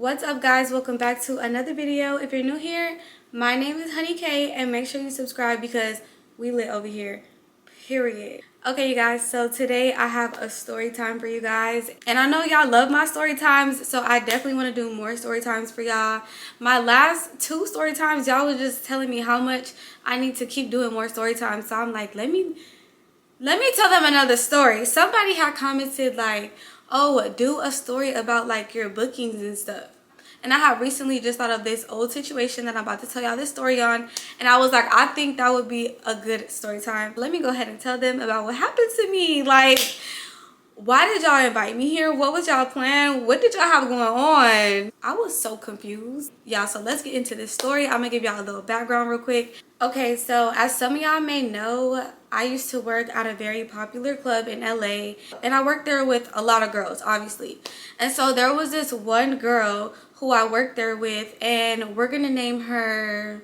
What's up, guys? Welcome back to another video. If you're new here, my name is Honey K, and make sure you subscribe because we lit over here, period. Okay, you guys, so today I have a story time for you guys, and I know y'all love my story times, so I definitely want to do more story times for y'all. My last two story times, y'all was just telling me how much I need to keep doing more story times, so I'm like, let me tell them another story. Somebody had commented like, oh, do a story about like your bookings and stuff. And I have recently just thought of this old situation that I'm about to tell y'all this story on. And I was like, I think that would be a good story time. Let me go ahead and tell them about what happened to me. Like, why did y'all invite me here? What was y'all plan? What did y'all have going on? I was so confused. Yeah, so let's get into this story. I'm gonna give y'all a little background real quick. Okay, so as some of y'all may know, I used to work at a very popular club in LA, and I worked there with a lot of girls, obviously. And so there was this one girl who I worked there with, and we're gonna name her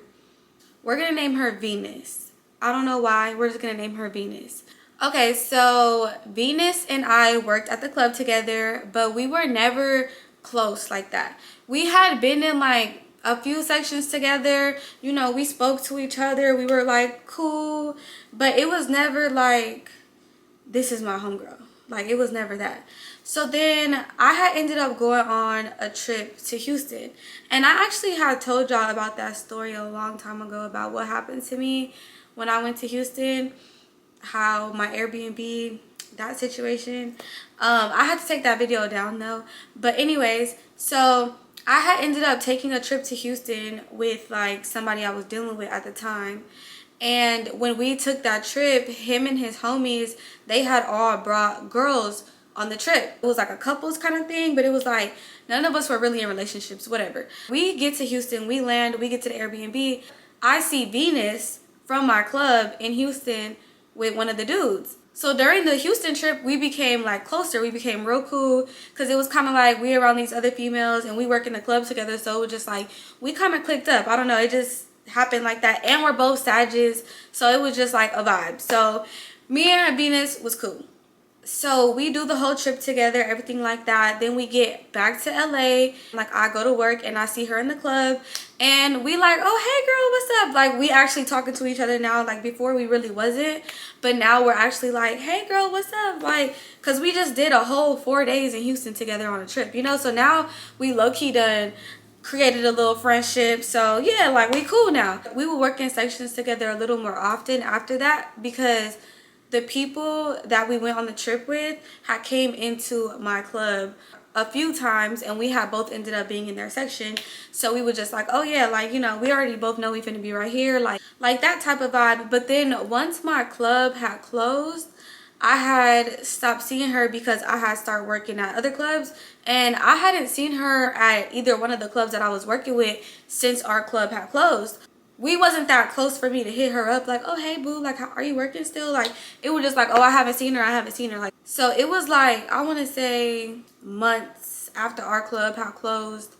Venus. I don't know why, we're just gonna name her Venus. Okay, so Venus and I worked at the club together, but we were never close like that. We had been in like a few sections together, you know, we spoke to each other, we were like cool, but it was never like, this is my homegirl. Like, it was never that. So then I had ended up going on a trip to Houston, and I actually had told y'all about that story a long time ago about what happened to me when I went to Houston, how my Airbnb, that situation. I had to take that video down though. But anyways, so I had ended up taking a trip to Houston with like somebody I was dealing with at the time. And when we took that trip, him and his homies, they had all brought girls on the trip. It was like a couples kind of thing, but it was like none of us were really in relationships, whatever. We get to Houston, we land, we get to the Airbnb. I see Venus from my club in Houston with one of the dudes. So during the Houston trip, we became like closer. We became real cool because it was kind of like we around these other females and we work in the club together. So it was just like we kind of clicked up. I don't know. It just happened like that. And we're both Sagittarius. So it was just like a vibe. So me and Venus was cool. So we do the whole trip together, everything like that. Then we get back to LA. Like, I go to work and I see her in the club, and we like, oh, hey girl, what's up? Like, we actually talking to each other now. Like, before we really wasn't, but now we're actually like, hey girl, what's up? Like, because we just did a whole 4 days in Houston together on a trip, you know. So now we low-key done created a little friendship. So yeah, like, we cool now. We will work in sections together a little more often after that because the people that we went on the trip with had came into my club a few times, and we had both ended up being in their section. So we were just like, oh yeah, like, you know, we already both know we finna be right here, like that type of vibe. But then once my club had closed, I had stopped seeing her because I had started working at other clubs, and I hadn't seen her at either one of the clubs that I was working with since our club had closed. We wasn't that close for me to hit her up like, oh hey boo, like, how are you working still? Like, it was just like, oh, I haven't seen her. Like, so it was like, I want to say months after our club had closed,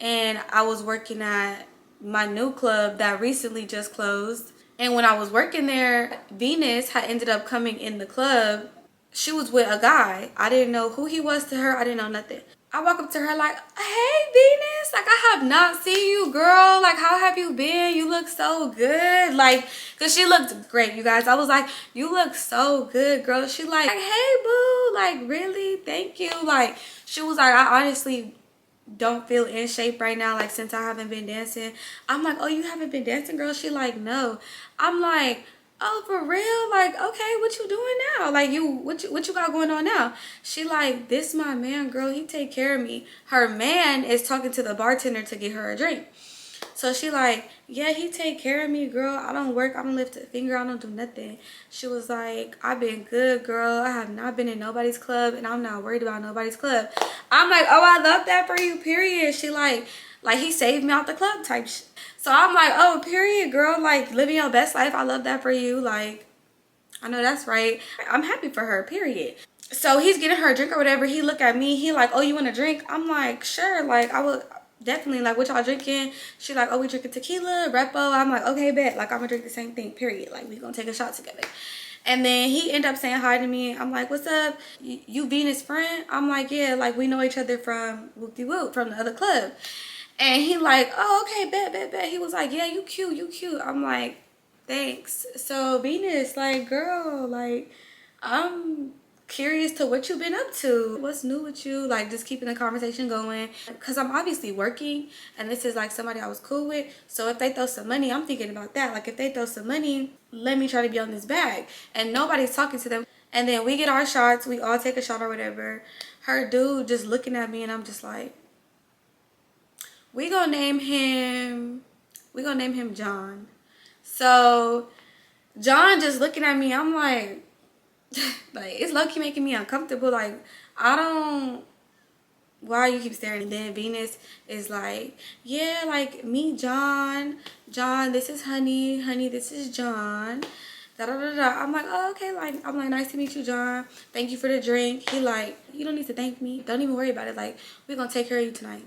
and I was working at my new club that recently just closed. And when I was working there, Venus had ended up coming in the club. She was with a guy. I didn't know who he was to her. I didn't know nothing. I walk up to her like, hey Venus, like, I have not seen you, girl. Like, how have you been? You look so good. Like, because she looked great, you guys. I was like, you look so good, girl. She like, hey boo, like, really? Thank you. Like, she was like, I honestly don't feel in shape right now, like, since I haven't been dancing. I'm like, oh, you haven't been dancing, girl? She like, no. I'm like, oh, for real? Like, okay, what you doing now? Like, what you got going on now? She like, this my man, girl. He take care of me. Her man is talking to the bartender to get her a drink. So she like, yeah, he take care of me, girl. I don't work, I don't lift a finger, I don't do nothing. She was like, I've been good, girl. I have not been in nobody's club, and I'm not worried about nobody's club. I'm like, oh, I love that for you, period. She like he saved me out the club type shit. So I'm like, oh, period, girl. Like, living your best life. I love that for you. Like, I know that's right. I'm happy for her, period. So he's getting her a drink or whatever. He look at me. He like, oh, you want a drink? I'm like, sure. Like, I would definitely. Like, what y'all drinking? She like, oh, we drinking tequila, Repo. I'm like, okay, bet. Like, I'm gonna drink the same thing, period. Like, we gonna take a shot together. And then he ended up saying hi to me. I'm like, what's up? You Venus friend? I'm like, yeah, like we know each other from whoop-de-whoop, from the other club. And he like, oh, okay, bet. He was like, yeah, you cute. I'm like, thanks. So Venus, like, girl, like, I'm curious to what you've been up to. What's new with you? Like, just keeping the conversation going. Because I'm obviously working, and this is like somebody I was cool with. So if they throw some money, I'm thinking about that. Like, if they throw some money, let me try to be on this bag. And nobody's talking to them. And then we get our shots. We all take a shot or whatever. Her dude just looking at me, and I'm just like, we gonna name him John. So John just looking at me, I'm like it's low-key making me uncomfortable. Like, I don't, why you keep staring? And then Venus is like, yeah, like, meet John, this is honey, this is John, I'm like, oh, okay. Like, I'm like, nice to meet you, John, thank you for the drink. He like, you don't need to thank me, don't even worry about it, like, we're gonna take care of you tonight,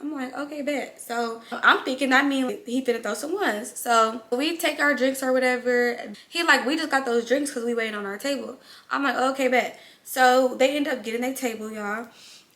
I'm like, okay, bet. So I'm thinking that means he finna throw some ones. So we take our drinks or whatever. He like, we just got those drinks because we waiting on our table. I'm like, okay, bet. So they end up getting their table, y'all,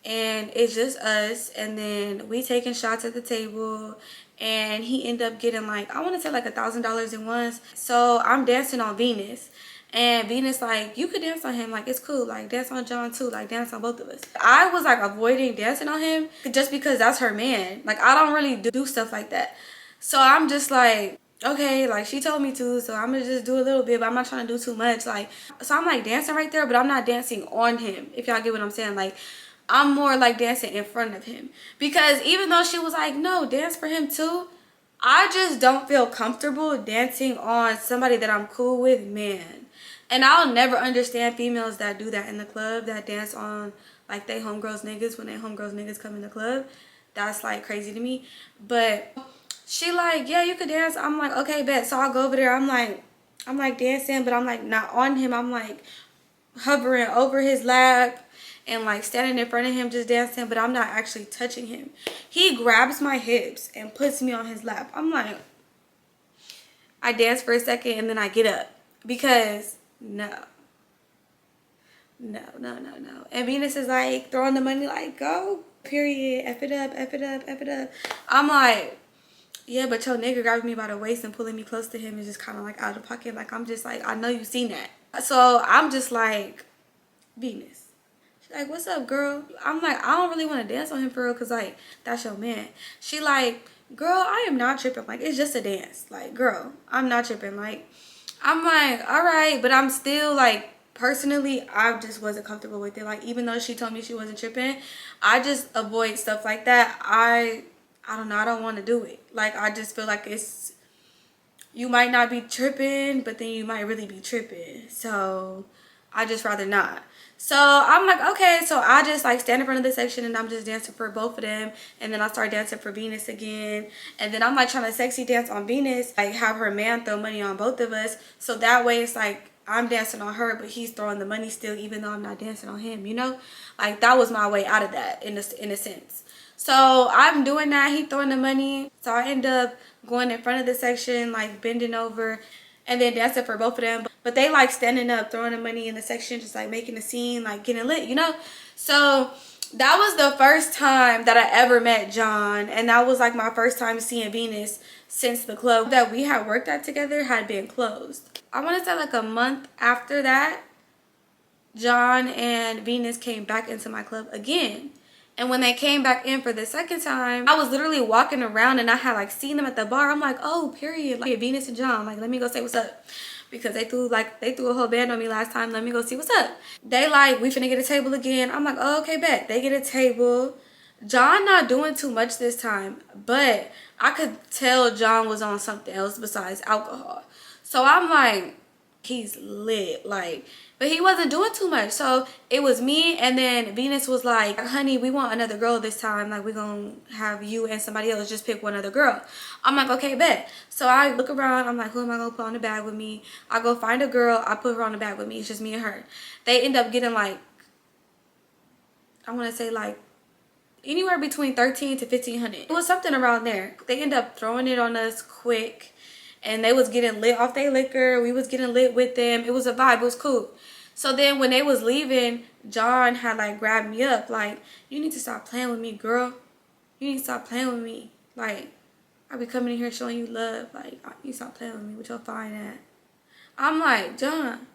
and it's just us, and then we taking shots at the table, and he ended up getting like, I want to say like $1,000 in ones. So I'm dancing on Venus, and Venus like, you could dance on him, like, it's cool, like, dance on John too, like, dance on both of us. I was like avoiding dancing on him just because that's her man. Like, I don't really do stuff like that. So I'm just like, okay, like, she told me to, so I'm gonna just do a little bit, but I'm not trying to do too much. Like, so I'm like dancing right there, but I'm not dancing on him, if y'all get what I'm saying. Like, I'm more like dancing in front of him, because even though she was like, no, dance for him too, I just don't feel comfortable dancing on somebody that I'm cool with, man. And I'll never understand females that do that in the club, that dance on like they homegirls niggas when they homegirls niggas come in the club. That's like crazy to me. But she like, yeah, you could dance. I'm like, okay, bet. So I'll go over there. I'm like dancing, but I'm like not on him. I'm like hovering over his lap and like standing in front of him just dancing, but I'm not actually touching him. He grabs my hips and puts me on his lap. I'm like, I dance for a second and then I get up, because no. And Venus is like throwing the money like, go, period, F it up. I'm like, yeah, but your nigga grabbing me by the waist and pulling me close to him is just kind of like out of pocket. Like, I'm just like, I know you seen that. So I'm just like, Venus. She's like, what's up, girl? I'm like, I don't really want to dance on him for real, because like, that's your man. She like, girl, I am not tripping. Like, it's just a dance. Like, girl, I'm not tripping. Like, I'm like, all right, but I'm still like, personally, I just wasn't comfortable with it. Like, even though she told me she wasn't tripping, I just avoid stuff like that. I don't know, I don't want to do it. Like, I just feel like it's, you might not be tripping, but then you might really be tripping. So I just rather not. So I'm like, okay. So I just like stand in front of the section and I'm just dancing for both of them. And then I start dancing for Venus again. And then I'm like trying to sexy dance on Venus, like have her man throw money on both of us. So that way it's like I'm dancing on her, but he's throwing the money still, even though I'm not dancing on him, you know? Like, that was my way out of that in a sense. So I'm doing that. He throwing the money. So I end up going in front of the section, like bending over and then dancing for both of them. But they like standing up, throwing the money in the section, just like making a scene, like getting lit, you know? So that was the first time that I ever met John. And that was like my first time seeing Venus since the club that we had worked at together had been closed. I want to say like a month after that, John and Venus came back into my club again. And when they came back in for the second time, I was literally walking around and I had like seen them at the bar. I'm like, oh, period. Like, Venus and John, like, let me go say what's up. Because they threw a whole band on me last time. Let me go see what's up. They like, we finna get a table again. I'm like, oh, okay, bet. They get a table. John not doing too much this time, but I could tell John was on something else besides alcohol. So I'm like, he's lit, like, but he wasn't doing too much. So it was me, and then Venus was like, honey, we want another girl this time. Like, we're gonna have you and somebody else, just pick one other girl. I'm like, okay, bet. So I look around, I'm like, who am I gonna put on the bag with me? I go find a girl, I put her on the bag with me. It's just me and her. They end up getting like, I want to say like anywhere between 13 to 1500. It was something around there. They end up throwing it on us quick. and they was getting lit off their liquor. We was getting lit with them. It was a vibe. It was cool. So then when they was leaving, John had like grabbed me up like, you need to stop playing with me, girl. You need to stop playing with me. Like, I be coming in here showing you love. Like, you stop playing with me with your fine ass. I'm like, John,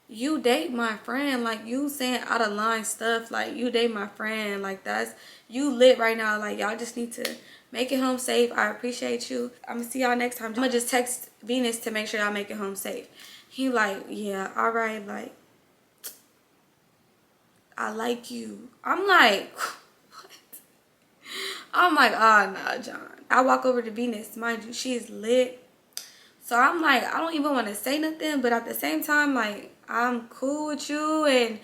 you date my friend. Like, you saying out of line stuff. Like, you date my friend. Like, you lit right now. Like, y'all just need to make it home safe. I appreciate you. I'm gonna see y'all next time. I'm gonna just text Venus to make sure y'all make it home safe. He like, yeah, all right. Like, I like you. I'm like, what? I'm like, oh, no, John. I walk over to Venus. Mind you, she's lit. So I'm like, I don't even want to say nothing. But at the same time, like, I'm cool with you. And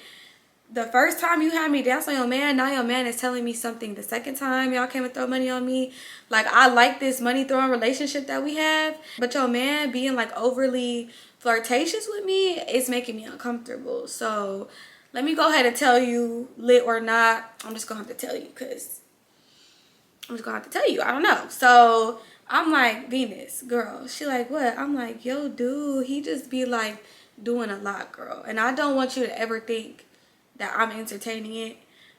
the first time you had me dance on your man, now your man is telling me something. The second time y'all came and throw money on me. Like, I like this money throwing relationship that we have. But your man being, like, overly flirtatious with me, it's making me uncomfortable. So let me go ahead and tell you, lit or not. I'm just going to have to tell you because I'm just going to have to tell you. I don't know. So I'm like, Venus, girl. She like, what? I'm like, yo, dude, he just be, like, doing a lot, girl. And I don't want you to ever think that I'm entertaining it.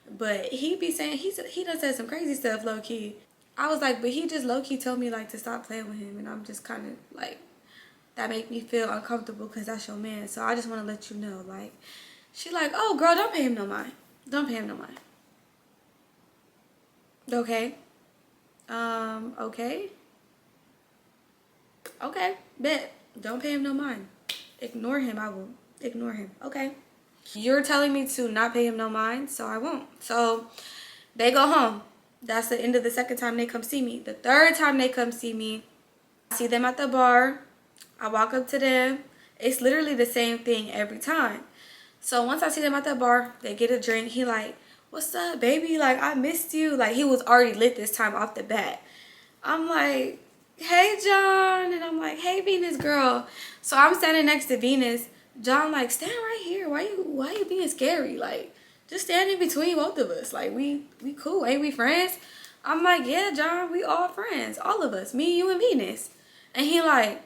But he be saying, he does say some crazy stuff, low-key. I was like, but he just low-key told me, like, to stop playing with him. And I'm just kind of, like, that make me feel uncomfortable because that's your man. So I just want to let you know, like, she like, oh, girl, don't pay him no mind. Don't pay him no mind. Okay. Okay. Okay, bet. Don't pay him no mind. Ignore him. I will ignore him. Okay. You're telling me to not pay him no mind, so I won't. So they go home. That's the end of the second time they come see me. The third time they come see me, I see them at the bar. I walk up to them. It's literally the same thing every time. So once I see them at the bar, they get a drink. He like, what's up, baby? Like, I missed you. Like, he was already lit this time off the bat. I'm like, hey, John. And I'm like, hey, Venus girl. So I'm standing next to Venus. John like, stand right here. Why you being scary? Like, just stand in between both of us. Like, we cool. Ain't we friends? I'm like, yeah, John, we all friends. All of us. Me, you, and Venus. And he like,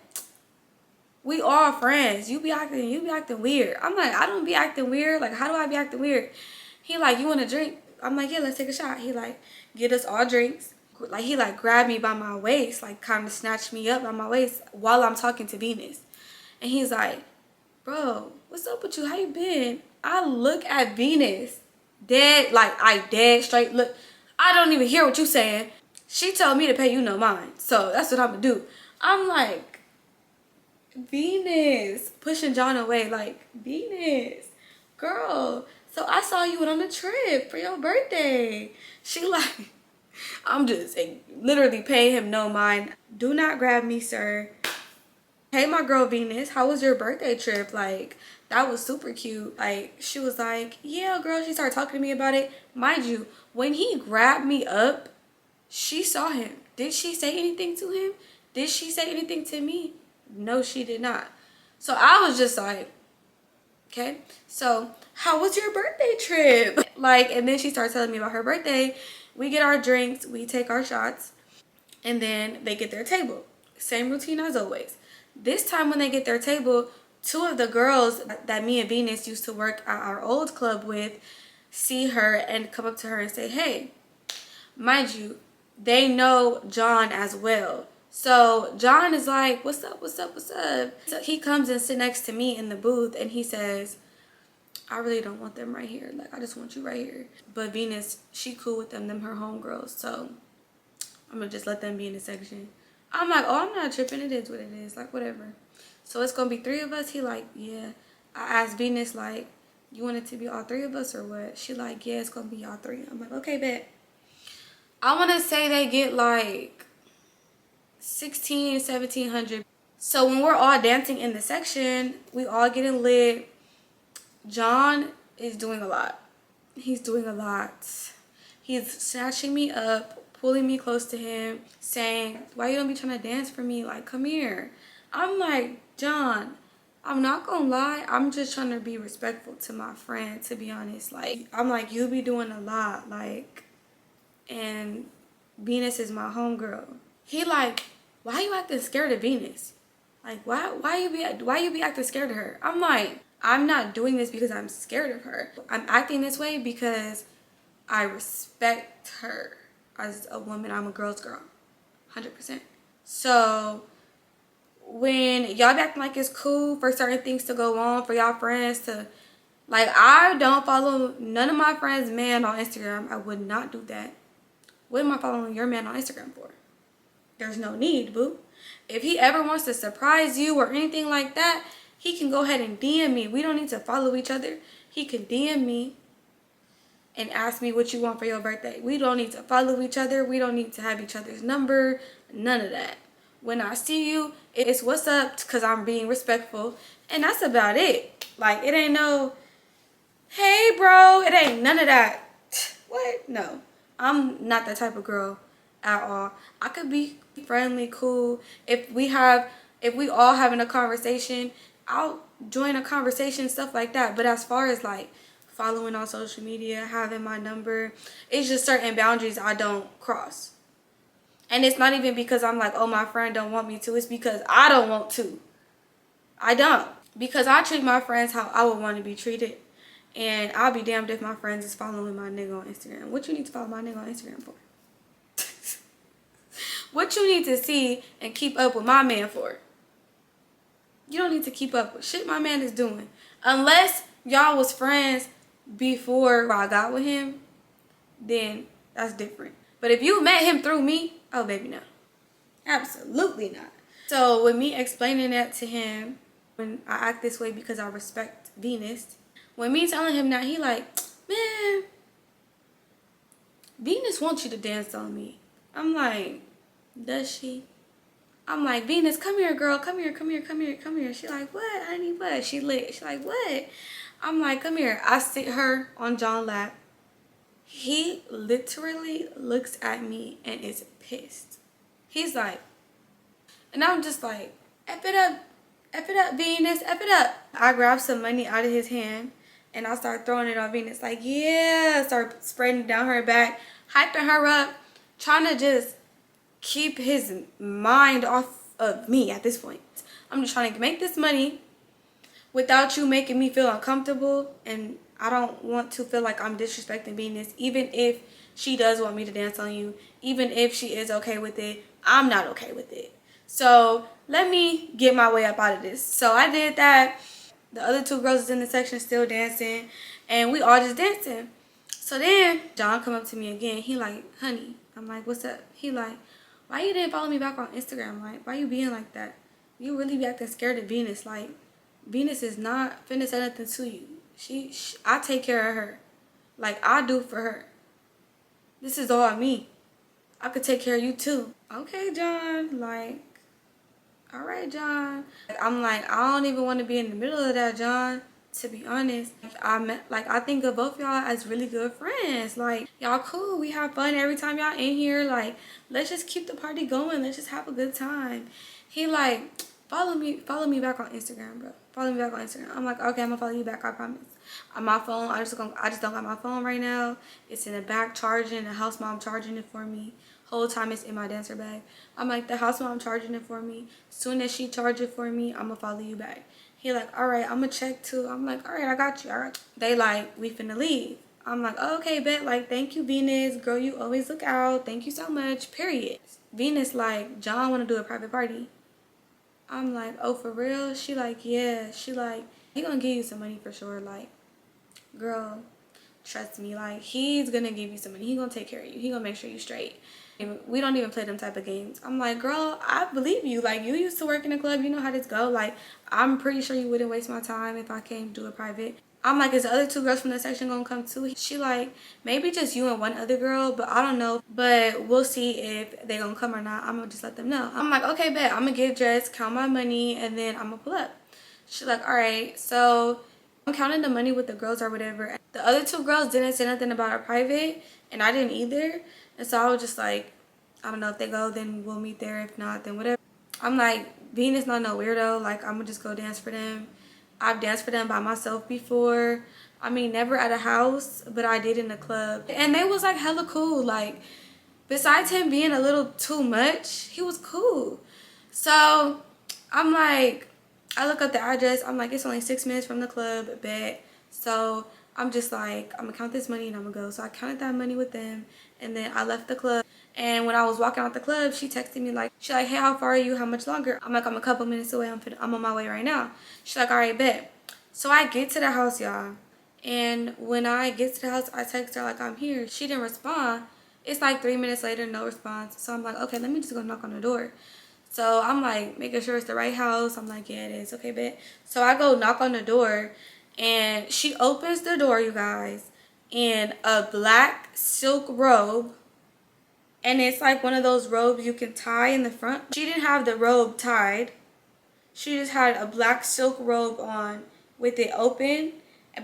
we all friends. You be acting weird. I'm like, I don't be acting weird. Like, how do I be acting weird? He like, you want a drink? I'm like, yeah, let's take a shot. He like, get us all drinks. Like, he like grabbed me by my waist, like kind of snatched me up by my waist while I'm talking to Venus. And he's like, bro, what's up with you? How you been? I look at Venus dead, like I dead straight look. I don't even hear what you saying. She told me to pay you no mind. So that's what I'm gonna do. I'm like, Venus, pushing John away, like, Venus, girl, so I saw you on a trip for your birthday. She like, I'm just literally paying him no mind. Do not grab me, sir. Hey, my girl Venus, how was your birthday trip? Like, that was super cute. Like, she was like, yeah, girl. She started talking to me about it. Mind you, when he grabbed me up, she saw him. Did she say anything to him? Did she say anything to me? No, she did not. So I was just like, okay, so how was your birthday trip? Like, and then she started telling me about her birthday. We get our drinks, we take our shots, and then they get their table. Same routine as always. This time when they get their table, two of the girls that me and Venus used to work at our old club with see her and come up to her and say, hey. Mind you, they know John as well. So John is like, what's up, what's up, what's up? So he comes and sits next to me in the booth and he says, I really don't want them right here. Like, I just want you right here. But Venus, she cool with them her homegirls. So I'm gonna just let them be in the section. I'm like, oh, I'm not tripping. It is what it is. Like, whatever. So it's gonna be three of us. He like, yeah. I asked Venus, like, you want it to be all three of us or what? She like, yeah, it's gonna be all three. I'm like, okay, bet. I want to say they get like 1,700. So when we're all dancing in the section, we all getting lit. John is doing a lot. He's doing a lot. He's snatching me up, pulling me close to him, saying, why you don't be trying to dance for me? Like, come here. I'm like, John, I'm not gonna lie. I'm just trying to be respectful to my friend, to be honest. Like, I'm like, you be doing a lot. Like, and Venus is my homegirl. He like, why you acting scared of Venus? Like, why you be acting scared of her? I'm like, I'm not doing this because I'm scared of her. I'm acting this way because I respect her as a woman. I'm a girl's girl, 100%. So when y'all be acting like it's cool for certain things to go on, for y'all friends to, like, I don't follow none of my friends' man on Instagram. I would not do that. What am I following your man on Instagram for? There's no need, boo. If he ever wants to surprise you or anything like that, he can go ahead and DM me. We don't need to follow each other. He can DM me and ask me what you want for your birthday. We don't need to follow each other. We don't need to have each other's number. None of that. When I see you, it's what's up, because I'm being respectful. And that's about it. Like, it ain't no, hey, bro. It ain't none of that. What? No. I'm not that type of girl at all. I could be friendly, cool. If we all having a conversation, I'll join a conversation, stuff like that. But as far as like following on social media, having my number, it's just certain boundaries I don't cross. And it's not even because I'm like, oh, my friend don't want me to. It's because I don't want to. I don't. Because I treat my friends how I would want to be treated. And I'll be damned if my friends is following my nigga on Instagram. What you need to follow my nigga on Instagram for? What you need to see and keep up with my man for? You don't need to keep up with shit my man is doing. Unless y'all was friends before I got with him, then that's different. But if you met him through me, oh baby, no. Absolutely not. So with me explaining that to him, when I act this way because I respect Venus, when me telling him that, he like, man, Venus wants you to dance on me. I'm like, does she? I'm like, Venus, come here, girl. Come here, come here, come here, come here. She like, what, honey, what? She lit. She like, what? I'm like, come here. I sit her on John's lap. He literally looks at me and is pissed. He's like, and I'm just like, F it up, Venus, F it up. I grab some money out of his hand and I start throwing it on Venus. Like, yeah, start spreading it down her back, hyping her up, trying to just keep his mind off of me at this point. I'm just trying to make this money without you making me feel uncomfortable, and I don't want to feel like I'm disrespecting Venus. Even if she does want me to dance on you, even if she is okay with it, I'm not okay with it. So let me get my way up out of this. So I did that. The other two girls is in the section still dancing, and we all just dancing. So then John come up to me again. He like, honey. I'm like, what's up? He like, why you didn't follow me back on Instagram? Like, why you being like that? You really be acting scared of Venus. Like, Venus is not finna say nothing to you. I take care of her. Like, I do for her. This is all me. I could take care of you too. Okay, John. Like, all right, John. I'm like, I don't even want to be in the middle of that, John. To be honest, I think of both y'all as really good friends. Like, y'all cool. We have fun every time y'all in here. Like, let's just keep the party going. Let's just have a good time. He like, follow me back on Instagram, bro. Follow me back on Instagram. I'm like, okay, I'm gonna follow you back. I promise. On my phone, I just don't got my phone right now. It's in the back charging. The house mom charging it for me. Whole time it's in my dancer bag. I'm like, the house mom charging it for me. Soon as she charge it for me, I'm gonna follow you back. He like, all right, I'm gonna check too. I'm like, all right, I got you. All right. They like, we finna leave. I'm like, oh, okay, bet. Like, thank you, Venus. Girl, you always look out. Thank you so much. Period. Venus like, John wanna do a private party. I'm like, oh, for real? She like, yeah. She like, he gonna give you some money for sure. Like, girl, trust me. Like, he's gonna give you some money. He gonna take care of you. He gonna make sure you straight. We don't even play them type of games. I'm like, girl, I believe you. Like, you used to work in a club. You know how this go. Like, I'm pretty sure you wouldn't waste my time if I came to do a private. I'm like, is the other two girls from the section gonna come too? She like, maybe just you and one other girl, but I don't know. But we'll see if they gonna come or not. I'm gonna just let them know. I'm like, okay, bet. I'm gonna get dressed, count my money, and then I'm gonna pull up. She like, all right. So I'm counting the money with the girls or whatever. The other two girls didn't say nothing about a private, and I didn't either. And so I was just like, I don't know, if they go, then we'll meet there. If not, then whatever. I'm like, Venus not no weirdo. Like, I'm gonna just go dance for them. I've danced for them by myself before. I mean, never at a house, but I did in the club. And they was like hella cool. Like, besides him being a little too much, he was cool. So I'm like, I look up the address. I'm like, it's only 6 minutes from the club, bet. So I'm just like, I'm gonna count this money and I'm gonna go. So I counted that money with them, and then I left the club. And when I was walking out the club, she texted me like, she's like, hey, how far are you? How much longer? I'm like, I'm a couple minutes away. I'm on my way right now. She's like, all right, bet. So I get to the house, y'all. And when I get to the house, I text her like, I'm here. She didn't respond. It's like 3 minutes later, no response. So I'm like, okay, let me just go knock on the door. So I'm like making sure it's the right house. I'm like, yeah, it is. Okay, bet. So I go knock on the door, and she opens the door, you guys, in a black silk robe. And it's like one of those robes you can tie in the front. She didn't have the robe tied. She just had a black silk robe on with it open,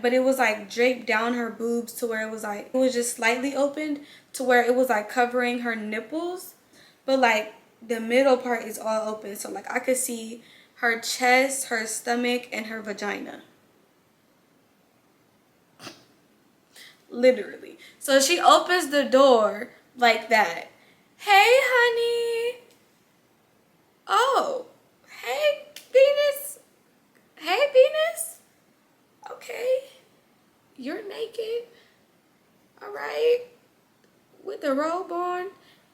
but it was like draped down her boobs to where it was like, it was just slightly opened to where it was like covering her nipples, but like the middle part is all open. So like I could see her chest, her stomach, and her vagina. Literally. So she opens the door like that. Hey, honey. Oh, hey, Venus. Hey, Venus. Okay. You're naked. All right. With the robe on.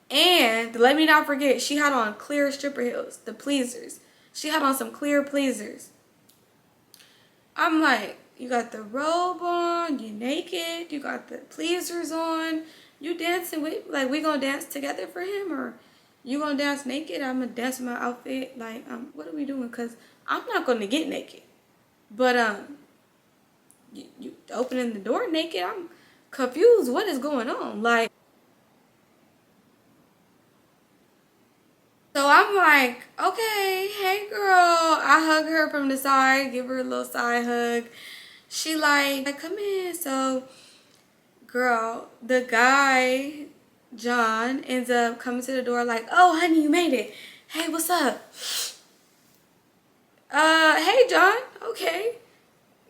And let me not forget, she had on clear stripper heels, the pleasers. She had on some clear pleasers. I'm like, you got the robe on, you naked, you got the pleasers on, you dancing with, like, we gonna dance together for him, or you gonna dance naked? I'm gonna dance in my outfit. Like, what are we doing? Cause I'm not gonna get naked. But you opening the door naked? I'm confused. What is going on? Like. So I'm like, okay, hey girl. I hug her from the side, give her a little side hug. She like, come in. So girl, the guy, John, ends up coming to the door like, oh honey, you made it. Hey, what's up? Hey John, okay.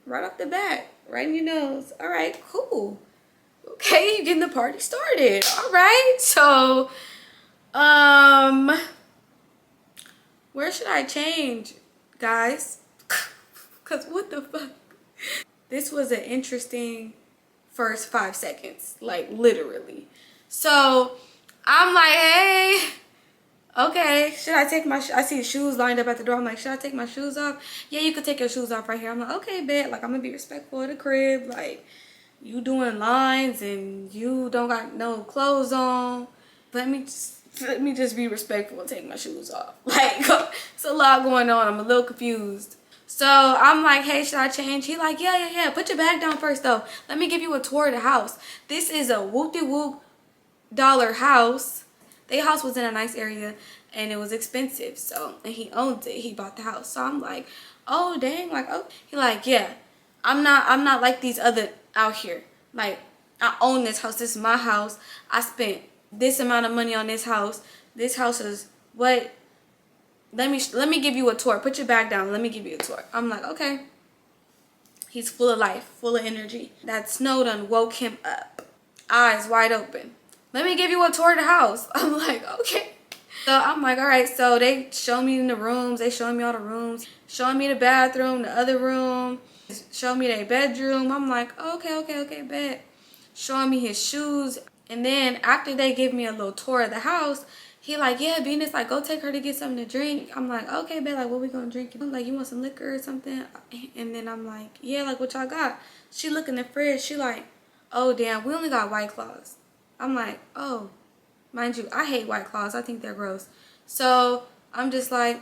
Right off the bat, right in your nose. All right, cool. Okay, you getting the party started. All right, so, where should I change, guys? Cause what the fuck? This was an interesting first 5 seconds, like literally. So I'm like, hey, okay, should I take my, I see shoes lined up at the door. I'm like, should I take my shoes off? Yeah, you could take your shoes off right here. I'm like, okay, bet. Like, I'm gonna be respectful of the crib. Like, you doing lines and you don't got no clothes on. Let me just be respectful and take my shoes off. Like, it's a lot going on. I'm a little confused. So I'm like, hey, should I change? He like, yeah. Put your bag down first though. Let me give you a tour of the house. This is a whoop-de-whoop dollar house. Their house was in a nice area and it was expensive. So, and he owns it. He bought the house. So I'm like, oh dang, like, oh. He like, yeah, I'm not like these other out here. Like, I own this house. This is my house. I spent this amount of money on this house. This house is what. Let me give you a tour. Put your bag down. Let me give you a tour. I'm like, okay. He's full of life, full of energy. That snow done woke him up. Eyes wide open. Let me give you a tour of the house. I'm like, okay. So I'm like, all right. So they show me in the rooms. They showing me all the rooms. Showing me the bathroom, the other room. Show me their bedroom. I'm like, okay, bet. Showing me his shoes. And then after they give me a little tour of the house, he like, yeah, Venus, like, go take her to get something to drink. I'm like, okay, bet, like, what we gonna drink? I'm like, you want some liquor or something? And then I'm like, yeah, like, what y'all got? She look in the fridge. She like, oh, damn, we only got White Claws. I'm like, oh, mind you, I hate White Claws. I think they're gross. So I'm just like,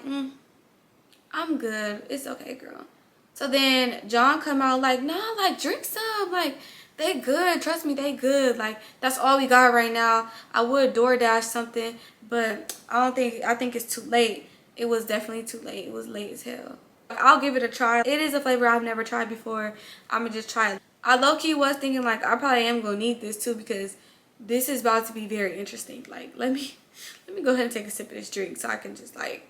I'm good. It's okay, girl. So then John come out like, no, like, drink some. Like, they good. Trust me, they good. Like, that's all we got right now. I would DoorDash something, but I think it's too late. It was definitely too late. It was late as hell. I'll give it a try. It is a flavor I've never tried before. I'm gonna just try it. I low-key was thinking like, I probably am gonna need this too, because this is about to be very interesting. Like, let me go ahead and take a sip of this drink so I can just like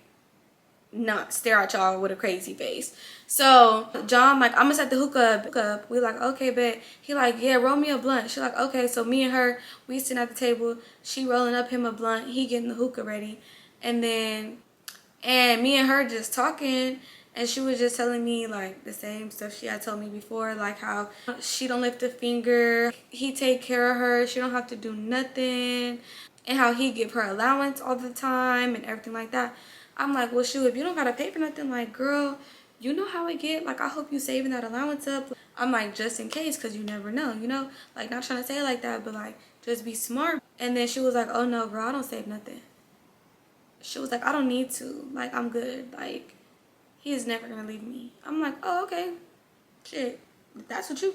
not stare at y'all with a crazy face. So John like, I'm gonna set the hookah up. We like, okay, bet. He like, yeah, roll me a blunt. She like, okay. So me and her, we sitting at the table. She rolling up him a blunt. He getting the hookah ready. And then And me and her just talking, and she was just telling me like the same stuff she had told me before, like how she don't lift a finger, he take care of her, she don't have to do nothing, and how he give her allowance all the time and everything like that. I'm like, well shoot, if you don't gotta pay for nothing, like girl, you know how it get. Like I hope you saving that allowance up. I'm like, just in case, because you never know, you know, like not trying to say it like that, but like just be smart. And then she was like, oh no girl, I don't save nothing. She was like, I don't need to, like I'm good, like he is never gonna leave me. I'm like, oh okay, shit, that's what you,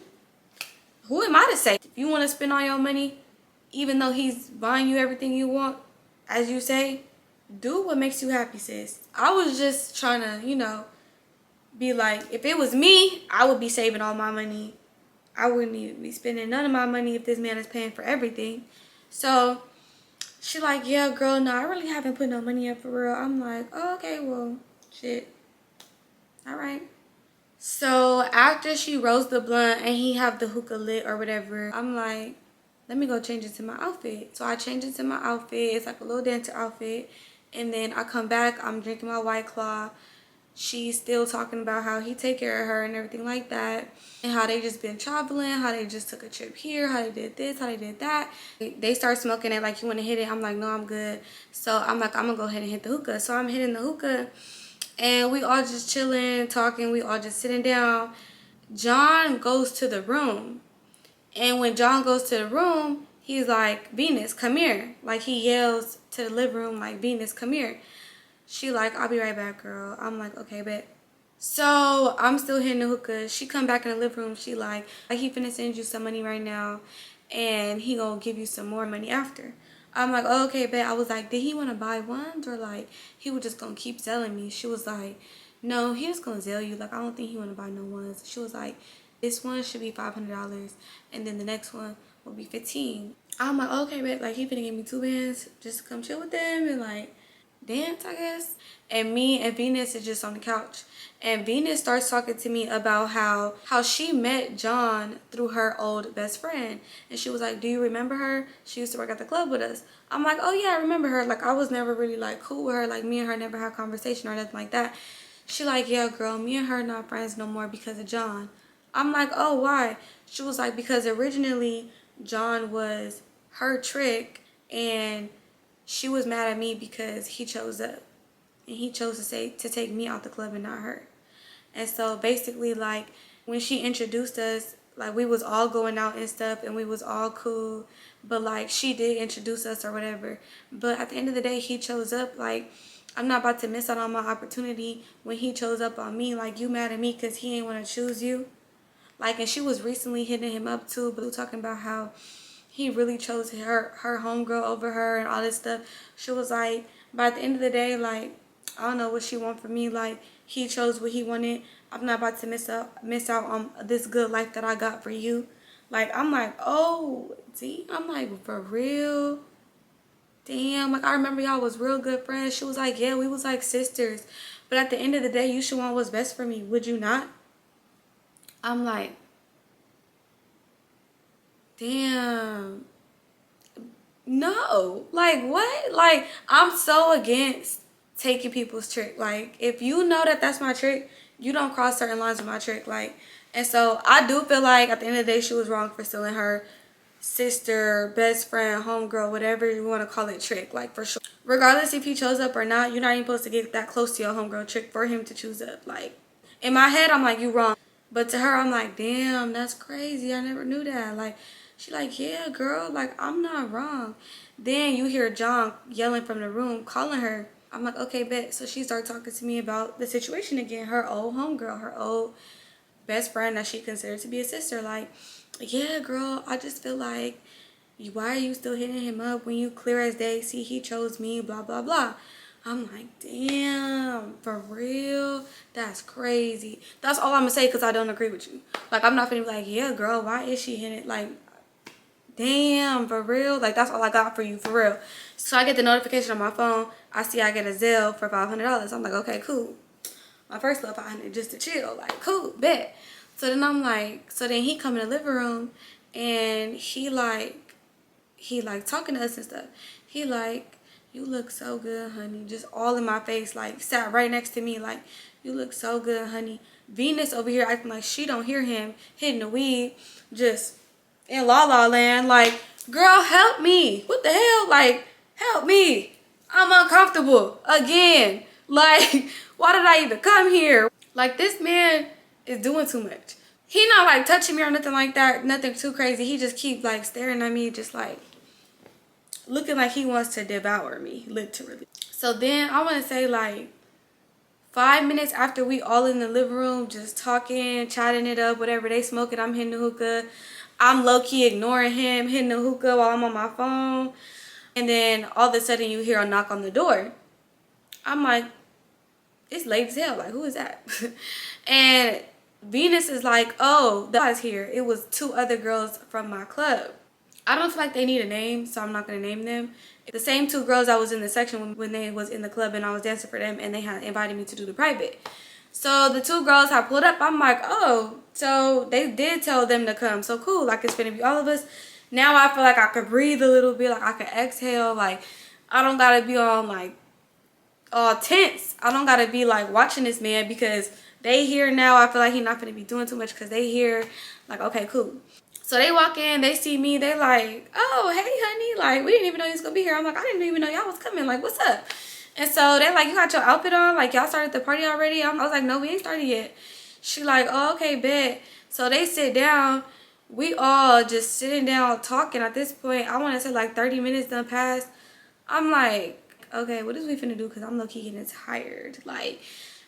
who am I to say? If you want to spend all your money, even though he's buying you everything you want, as you say, do what makes you happy, sis. I was just trying to, you know, be like, if it was me, I would be saving all my money. I wouldn't even be spending none of my money if this man is paying for everything. So she like, yeah, girl, no, I really haven't put no money up for real. I'm like, oh, okay, well, shit. All right. So after she rolls the blunt and he have the hookah lit or whatever, I'm like, let me go change into my outfit. So I change into my outfit. It's like a little dancer outfit. And then I come back, I'm drinking my White Claw. She's still talking about how he take care of her and everything like that. And how they just been traveling, how they just took a trip here, how they did this, how they did that. They start smoking it like, you want to hit it? I'm like, no, I'm good. So I'm like, I'm going to go ahead and hit the hookah. So I'm hitting the hookah. And we all just chilling, talking. We all just sitting down. John goes to the room. And when John goes to the room, he's like, Venus, come here. Like he yells to the living room like, Venus, come here. She like, I'll be right back, girl. I'm like, okay, bet. So I'm still hitting the hookah. She come back in the living room. She like he finna send you some money right now, and he gonna give you some more money after. I'm like, oh, okay, bet. I was like, did he want to buy ones or like he was just gonna keep selling me? She was like, no, he just gonna sell you. Like I don't think he want to buy no ones. She was like, this one should be $500, and then the next one will be 15. I'm like, okay, bet. Like he finna give me 2 bands just to come chill with them and like dance, I guess. And me and Venus is just on the couch, and Venus starts talking to me about how she met John through her old best friend. And she was like, do you remember her? She used to work at the club with us. I'm like, oh yeah, I remember her. Like I was never really like cool with her, like me and her never had conversation or nothing like that. She like, yeah girl, me and her not friends no more because of John. I'm like, oh why? She was like, because originally John was her trick, and she was mad at me because he chose up, and he chose to take me out the club and not her. And so basically, like when she introduced us, like we was all going out and stuff and we was all cool, but like she did introduce us or whatever. But at the end of the day, he chose up. Like I'm not about to miss out on my opportunity when he chose up on me. Like you mad at me because he ain't want to choose you. Like, and she was recently hitting him up too, but talking about how he really chose her homegirl over her and all this stuff. She was like, but at the end of the day, like, I don't know what she want from me. Like, he chose what he wanted. I'm not about to miss out on this good life that I got for you. Like, I'm like, oh, see, I'm like, for real? Damn, like I remember y'all was real good friends. She was like, yeah, we was like sisters. But at the end of the day, you should want what's best for me. Would you not? I'm like, damn. No. Like what? Like I'm so against taking people's trick. Like if you know that that's my trick, you don't cross certain lines with my trick. Like, and so I do feel like at the end of the day she was wrong for stealing her sister, best friend, homegirl, whatever you want to call it, trick. Like for sure. Regardless if he chose up or not, you're not even supposed to get that close to your homegirl trick for him to choose up. Like in my head I'm like, you wrong. But to her, I'm like, damn, that's crazy. I never knew that. Like, she like, yeah, girl, like, I'm not wrong. Then you hear John yelling from the room, calling her. I'm like, okay, bet. So she started talking to me about the situation again. Her old homegirl, her old best friend that she considered to be a sister. Like, yeah, girl, I just feel like, why are you still hitting him up when you clear as day see he chose me, blah, blah, blah. I'm like, damn, for real? That's crazy. That's all I'm gonna say because I don't agree with you. Like, I'm not gonna be like, yeah, girl, why is she hitting it? Like, damn, for real? Like, that's all I got for you, for real. So I get the notification on my phone. I see I get a Zelle for $500. I'm like, okay, cool. My first little 500 just to chill. Like, cool, bet. So then I'm like, so then he come in the living room and he like talking to us and stuff. He like, you look so good, honey. Just all in my face, like sat right next to me, like, you look so good, honey. Venus over here acting like she don't hear him, hitting the weed, just in La La Land, like, girl, help me. What the hell? Like, help me. I'm uncomfortable again. Like, why did I even come here? Like, this man is doing too much. He not like touching me or nothing like that, nothing too crazy. He just keep like staring at me, just like looking like he wants to devour me, literally. So then I want to say like 5 minutes after we all in the living room just talking, chatting it up, whatever, they smoking, I'm hitting the hookah. I'm low-key ignoring him, hitting the hookah while I'm on my phone. And then all of a sudden you hear a knock on the door. I'm like, it's late as hell. Like, who is that? And Venus is like, oh, the guy's here. It was 2 other girls from my club. I don't feel like they need a name, so I'm not going to name them. The same 2 girls I was in the section when they was in the club and I was dancing for them, and they had invited me to do the private. So the 2 girls had pulled up. I'm like, oh, so they did tell them to come. So cool, like it's gonna be all of us. Now I feel like I could breathe a little bit, like I could exhale. Like I don't gotta be on like all tense. I don't gotta be like watching this man because they here now. I feel like he's not gonna be doing too much because they here. Like, okay, cool. So they walk in, they see me, they like, oh, hey, honey, like, we didn't even know you was gonna be here. I'm like, I didn't even know y'all was coming. Like, what's up? And so they like, you got your outfit on? Like, y'all started the party already? I was like, no, we ain't started yet. She like, oh, okay, bet. So they sit down. We all just sitting down talking. At this point, I want to say like 30 minutes done passed. I'm like, okay, what is we finna do? Because I'm low-key getting tired. Like,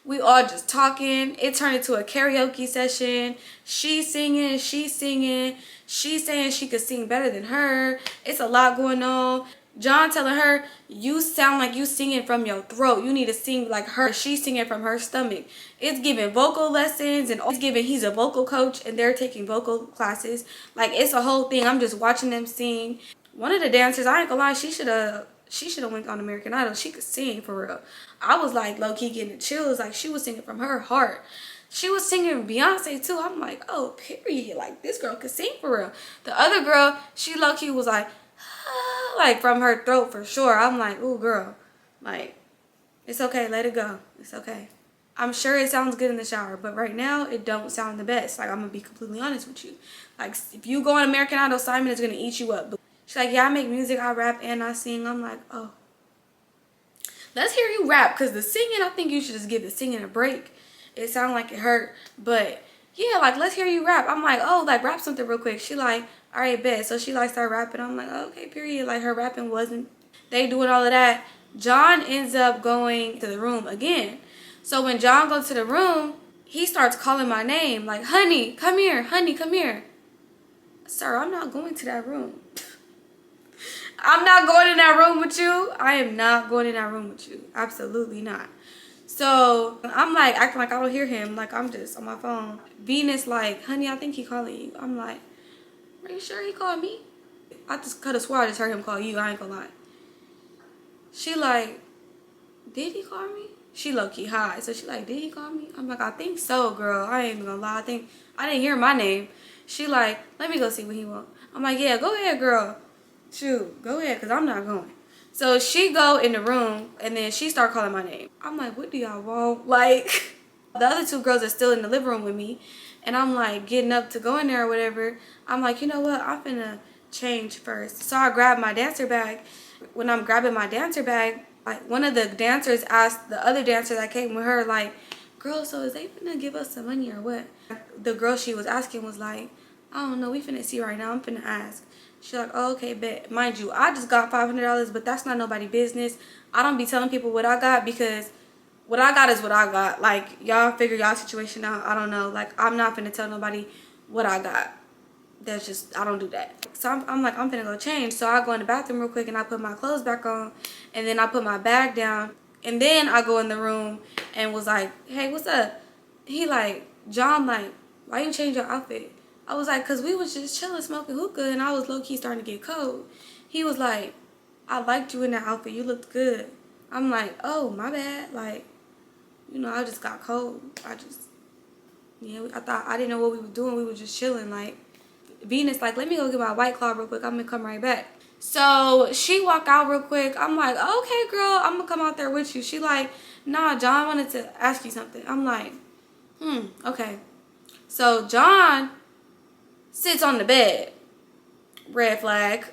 we all just talking. It turned into a karaoke session. She's singing, she's singing. She's saying she could sing better than her. It's a lot going on. John telling her, you sound like you singing from your throat. You need to sing like her. She's singing from her stomach. It's giving vocal lessons, and it's giving he's a vocal coach and they're taking vocal classes. Like, it's a whole thing. I'm just watching them sing. One of the dancers, I ain't gonna lie, she should have went on American Idol. She could sing for real. I was like low-key getting chills. Like, she was singing from her heart. She was singing Beyonce too. I'm like, oh, period. Like, this girl could sing for real. The other girl, she low-key was like, ah, like from her throat for sure. I'm like, ooh, girl. Like, it's okay. Let it go. It's okay. I'm sure it sounds good in the shower, but right now it don't sound the best. Like, I'm gonna be completely honest with you. Like, if you go on American Idol, Simon is gonna eat you up. She's like, yeah, I make music, I rap, and I sing. I'm like, oh. Let's hear you rap, because the singing, I think you should just give the singing a break. It sounded like it hurt, but yeah, like, let's hear you rap. I'm like, oh, like, rap something real quick. She like, all right, bet. So she like start rapping. I'm like, oh, okay, period. Like, her rapping wasn't, they doing all of that. John ends up going to the room again. So when John goes to the room, he starts calling my name, like, honey, come here, honey, come here. Sir, I'm not going to that room. I'm not going in that room with you. I am not going in that room with you. Absolutely not. So I'm like acting like I don't hear him. Like, I'm just on my phone. Venus like, honey, I think he calling you. I'm like, are you sure he called me? I just could have swore I just heard him call you. I ain't gonna lie. She like, did he call me? She low-key high. So she like, did he call me? I'm like, I think so, girl. I ain't even gonna lie. I think I didn't hear my name. She like, let me go see what he want. I'm like, yeah, go ahead, girl. Shoot, go ahead, because I'm not going. So she go in the room, and then she start calling my name. I'm like, what do y'all want? Like, the other 2 girls are still in the living room with me, and I'm like getting up to go in there or whatever. I'm like, you know what? I'm finna change first. So I grab my dancer bag. When I'm grabbing my dancer bag, like, one of the dancers asked the other dancer that came with her, like, girl, so is they finna give us some money or what? The girl she was asking was like, I don't know, we finna see right now. I'm finna ask. She's like, oh, okay, bet. Mind you, I just got $500, but that's not nobody's business. I don't be telling people what I got because what I got is what I got. Like, y'all figure y'all situation out. I don't know. Like, I'm not finna tell nobody what I got. That's just, I don't do that. So I'm like, I'm finna go change. So I go in the bathroom real quick and I put my clothes back on. And then I put my bag down. And then I go in the room and was like, hey, what's up? He like, John, like, why you change your outfit? I was like, because we was just chilling, smoking hookah, and I was low-key starting to get cold. He was like, I liked you in that outfit. You looked good. I'm like, oh, my bad. Like, you know, I just got cold. I didn't know what we were doing. We were just chilling. Like, Venus, like, let me go get my White Claw real quick. I'm going to come right back. So she walk out real quick. I'm like, okay, girl, I'm gonna come out there with you. She like, nah, John wanted to ask you something. I'm like, okay. So John sits on the bed. Red flag.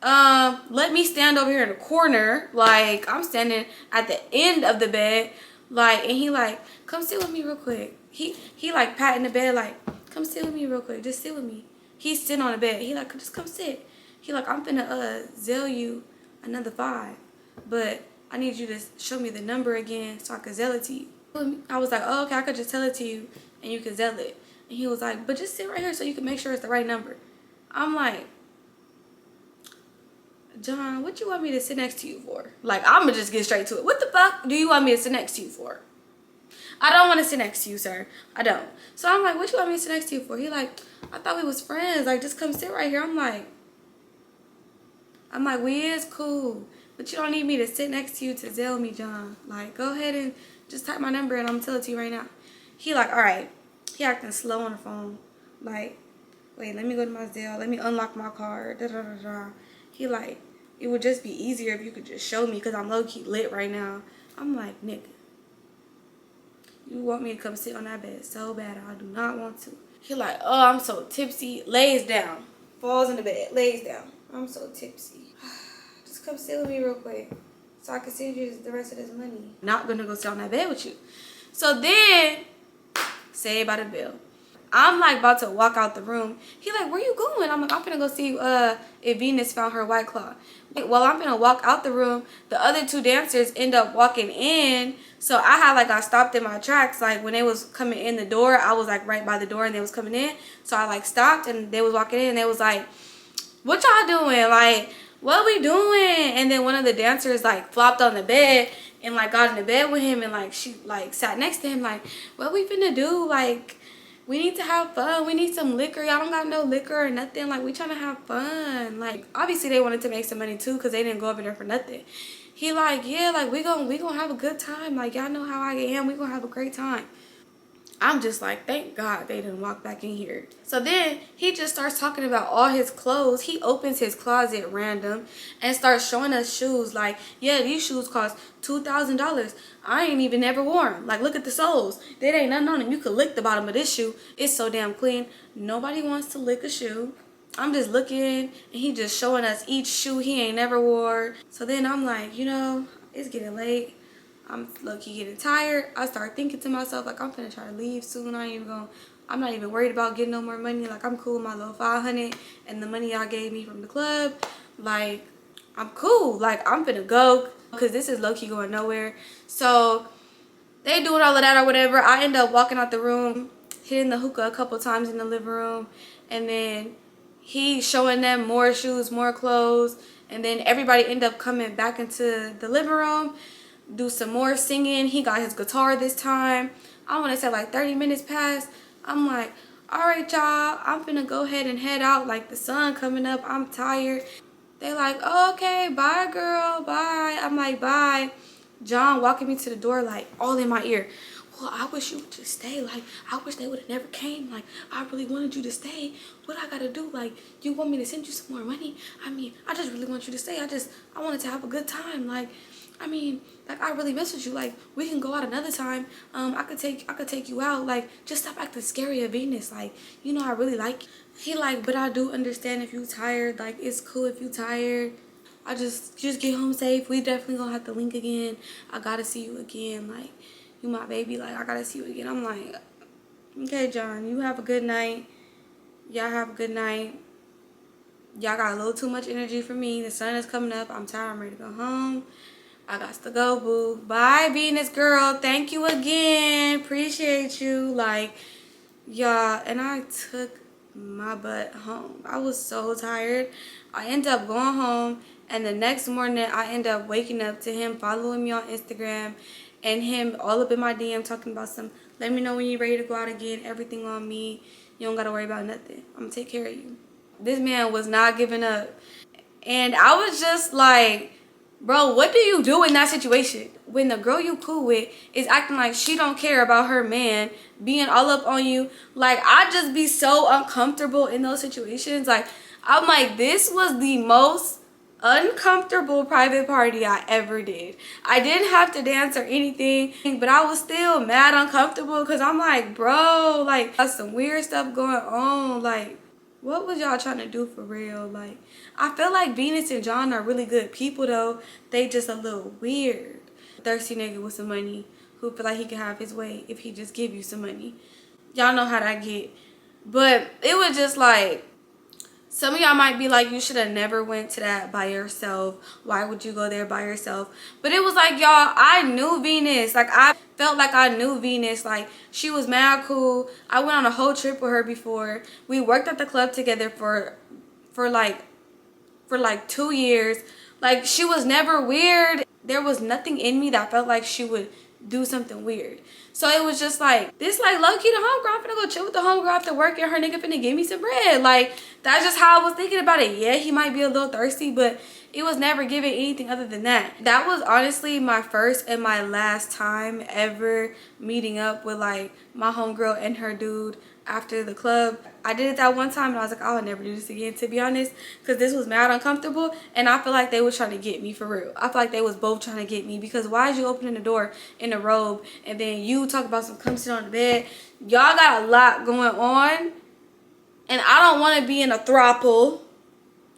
Let me stand over here in the corner. Like, I'm standing at the end of the bed. Like, and he like, come sit with me real quick. He like patting the bed like, come sit with me real quick. Just sit with me. He's sitting on the bed. He like, just come sit. He like, I'm finna Zell you another 5. But I need you to show me the number again so I can Zell it to you. I was like, oh, okay, I could just tell it to you and you can Zell it. And he was like, but just sit right here so you can make sure it's the right number. I'm like, John, what you want me to sit next to you for? Like, I'm gonna just get straight to it. What the fuck do you want me to sit next to you for? I don't want to sit next to you, sir. I don't. So I'm like, what you want me to sit next to you for? He like, I thought we was friends. Like, just come sit right here. I'm like, we is cool. But you don't need me to sit next to you to Zell me, John. Like, go ahead and just type my number and I'm gonna tell it to you right now. He like, all right. He acting slow on the phone. Like, wait, let me go to my Zell. Let me unlock my card. Da, da, da, da. He like, it would just be easier if you could just show me because I'm low-key lit right now. I'm like, nigga, you want me to come sit on that bed so bad. I do not want to. He like, oh, I'm so tipsy. Lays down. Falls in the bed. Lays down. I'm so tipsy. Just come sit with me real quick so I can send you the rest of this money. Not gonna go sit on that bed with you. So then, say about the bill. I'm like about to walk out the room. He like, where you going? I'm like, I'm finna go see if Venus found her White Claw. Well, I'm finna walk out the room. The other 2 dancers end up walking in. So I got stopped in my tracks. Like when they was coming in the door, I was like right by the door and they was coming in. So I like stopped and they was walking in and they was like, what y'all doing? Like, what we doing? And then one of the dancers like flopped on the bed and like got in the bed with him and like she like sat next to him like, what we finna do? Like, we need to have fun. We need some liquor. Y'all don't got no liquor or nothing. Like, we trying to have fun. Like, obviously they wanted to make some money too because they didn't go over there for nothing. He like, yeah, like we gonna have a good time. Like, y'all know how I am. We gonna have a great time. I'm just like, thank God they didn't walk back in here. So then he just starts talking about all his clothes. He opens his closet random and starts showing us shoes. Like, yeah, these shoes cost $2,000. I ain't even never worn them. Like, look at the soles. There ain't nothing on them. You could lick the bottom of this shoe. It's so damn clean. Nobody wants to lick a shoe. I'm just looking and he just showing us each shoe he ain't never wore. So then I'm like, you know, it's getting late. I'm low-key getting tired. I start thinking to myself, like, I'm finna try to leave soon. I'm not even worried about getting no more money. Like, I'm cool with my little 500 and the money y'all gave me from the club. Like, I'm cool. Like, I'm finna go because this is low-key going nowhere. So they doing all of that or whatever. I end up walking out the room, hitting the hookah a couple times in the living room, and then he showing them more shoes, more clothes, and then everybody end up coming back into the living room, do some more singing. He got his guitar this time. I want to say like 30 minutes passed. I'm like, all right, y'all, I'm finna go ahead and head out. Like, the sun coming up. I'm tired. They like, oh, okay, bye, girl, bye. I'm like, bye. John walking me to the door, like, all in my ear. Well, I wish you would just stay. Like, I wish they would have never came. Like, I really wanted you to stay. What I gotta do? Like, you want me to send you some more money? I mean, I just really want you to stay. I wanted to have a good time. Like, I mean, like, I really miss with you. Like, we can go out another time. I could take you out. Like, just stop acting scary of Venus. Like, you know, I really like you. He like, but I do understand if you tired. Like, it's cool if you tired. I just get home safe. We definitely gonna have to link again. I gotta see you again. Like, you my baby. Like, I gotta see you again. I'm like, okay, John, you have a good night. Y'all have a good night. Y'all got a little too much energy for me. The sun is coming up. I'm tired. I'm ready to go home. I got to go, boo. Bye, Venus girl. Thank you again. Appreciate you. Like, y'all. And I took my butt home. I was so tired. I ended up going home. And the next morning, I ended up waking up to him following me on Instagram. And him all up in my DM talking about some, let me know when you're ready to go out again. Everything on me. You don't got to worry about nothing. I'm going to take care of you. This man was not giving up. And I was just like, bro, what do you do in that situation when the girl you cool with is acting like she don't care about her man being all up on you? Like, I just be so uncomfortable in those situations. Like, I'm like, this was the most uncomfortable private party I ever did. I didn't have to dance or anything, but I was still mad uncomfortable because I'm like, bro, like, that's some weird stuff going on. Like, what was y'all trying to do for real? Like, I feel like Venus and John are really good people though. They just a little weird. Thirsty nigga with some money who feel like he can have his way if he just give you some money. Y'all know how that get. But it was just like, some of y'all might be like, you should have never went to that by yourself. Why would you go there by yourself? But it was like, y'all, I knew Venus. Like, I felt like I knew Venus. Like, she was mad cool. I went on a whole trip with her before. We worked at the club together for like 2 years. Like, she was never weird. There was nothing in me that felt like she would do something weird. So it was just like, this like low-key the homegirl. I'm finna go chill with the homegirl after work and her nigga finna give me some bread. Like, that's just how I was thinking about it. Yeah, he might be a little thirsty, but it was never given anything other than that. That was honestly my first and my last time ever meeting up with like my homegirl and her dude after the club. I did it that one time and I was like, I'll never do this again, to be honest, because this was mad uncomfortable and I feel like they was trying to get me for real. I feel like they was both trying to get me, because why is you opening the door in a robe and then you talk about some come sit on the bed? Y'all got a lot going on and I don't want to be in a throuple.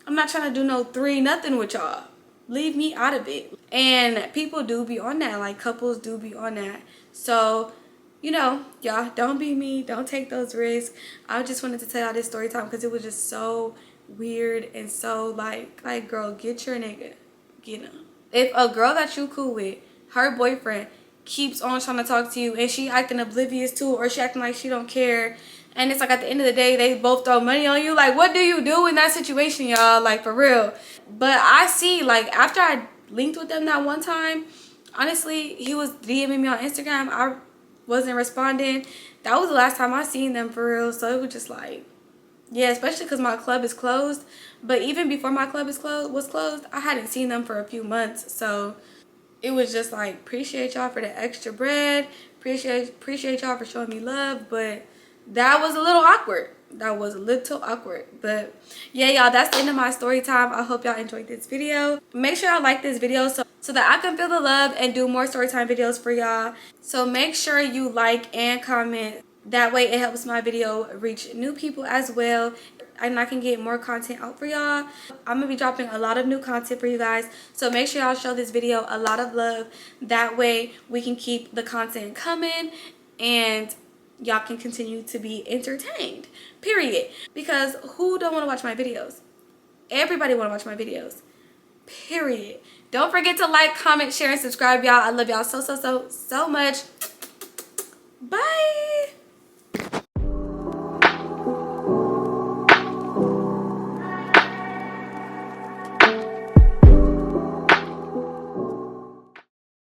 I'm not trying to do no three nothing with y'all. Leave me out of it. And people do be on that, like couples do be on that. So, you know, y'all, don't be me. Don't take those risks. I just wanted to tell y'all this story time because it was just so weird and so like girl, get your nigga. Get him. If a girl that you cool with, her boyfriend, keeps on trying to talk to you and she acting oblivious to it, or she acting like she don't care, and it's like at the end of the day they both throw money on you, like what do you do in that situation, y'all? Like, for real. But I see, like, after I linked with them that one time, honestly, he was DMing me on Instagram. I wasn't responding. That was the last time I seen them for real. So it was just like, yeah, especially because my club is closed. But even before my club was closed, I hadn't seen them for a few months. So it was just like, appreciate y'all for the extra bread. Appreciate y'all for showing me love. But that was a little awkward. That was a little awkward. But yeah, y'all, that's the end of my story time. I hope y'all enjoyed this video. Make sure y'all like this video so that I can feel the love and do more story time videos for y'all. So make sure you like and comment. That way it helps my video reach new people as well, and I can get more content out for y'all. I'm gonna be dropping a lot of new content for you guys, so make sure y'all show this video a lot of love. That way we can keep the content coming and y'all can continue to be entertained, period. Because who don't want to watch my videos? Everybody want to watch my videos, period. Don't forget to like, comment, share, and subscribe, y'all. I love y'all so much. Bye.